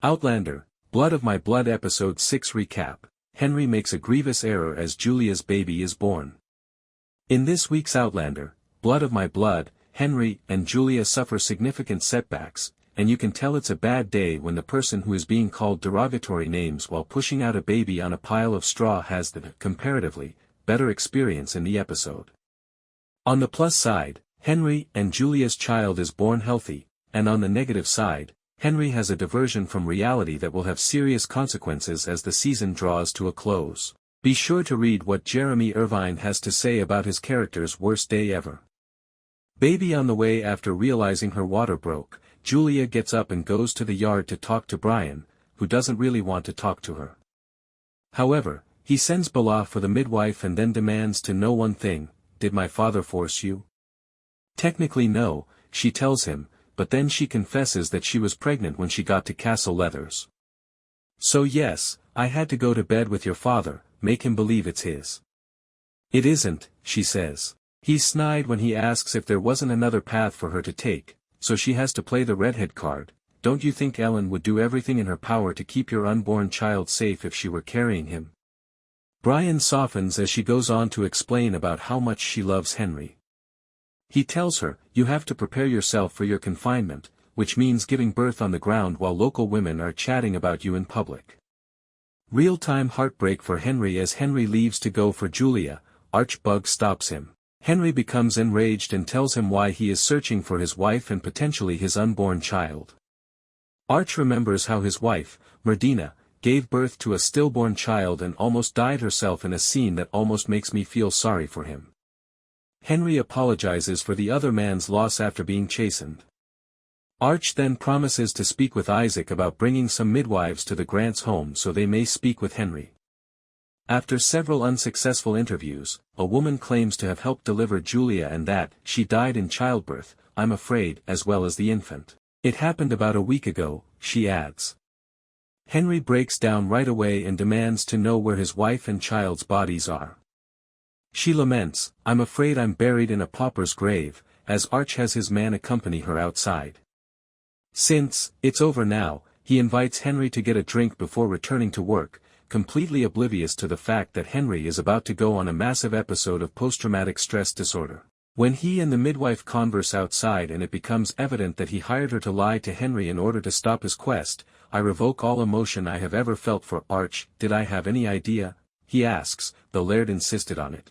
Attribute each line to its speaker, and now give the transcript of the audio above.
Speaker 1: Outlander, Blood of My Blood Episode 6 Recap. Henry makes a grievous error as Julia's baby is born. In this week's Outlander, Blood of My Blood, Henry and Julia suffer significant setbacks, and you can tell it's a bad day when the person who is being called derogatory names while pushing out a baby on a pile of straw has the, comparatively, better experience in the episode. On the plus side, Henry and Julia's child is born healthy, and on the negative side, Henry has a diversion from reality that will have serious consequences as the season draws to a close. Be sure to read what Jeremy Irvine has to say about his character's worst day ever. Baby on the way. After realizing her water broke, Julia gets up and goes to the yard to talk to Brian, who doesn't really want to talk to her. However, he sends Balloch for the midwife and then demands to know one thing: did my father force you? Technically no, she tells him, but then she confesses that she was pregnant when she got to Castle Leathers. So yes, I had to go to bed with your father, make him believe it's his. It isn't, she says. He's snide when he asks if there wasn't another path for her to take, so she has to play the redhead card. Don't you think Ellen would do everything in her power to keep your unborn child safe if she were carrying him? Brian softens as she goes on to explain about how much she loves Henry. He tells her, you have to prepare yourself for your confinement, which means giving birth on the ground while local women are chatting about you in public. Real-time heartbreak for Henry as Henry leaves to go for Julia. Archbug stops him. Henry becomes enraged and tells him why he is searching for his wife and potentially his unborn child. Arch remembers how his wife, Merdina, gave birth to a stillborn child and almost died herself in a scene that almost makes me feel sorry for him. Henry apologizes for the other man's loss after being chastened. Arch then promises to speak with Isaac about bringing some midwives to the Grants' home so they may speak with Henry. After several unsuccessful interviews, a woman claims to have helped deliver Julia and that she died in childbirth, I'm afraid, as well as the infant. It happened about a week ago, she adds. Henry breaks down right away and demands to know where his wife and child's bodies are. She laments, I'm afraid I'm buried in a pauper's grave, as Arch has his man accompany her outside. Since it's over now, he invites Henry to get a drink before returning to work, completely oblivious to the fact that Henry is about to go on a massive episode of post-traumatic stress disorder. When he and the midwife converse outside and it becomes evident that he hired her to lie to Henry in order to stop his quest, I revoke all emotion I have ever felt for Arch. Did I have any idea? He asks, the laird insisted on it.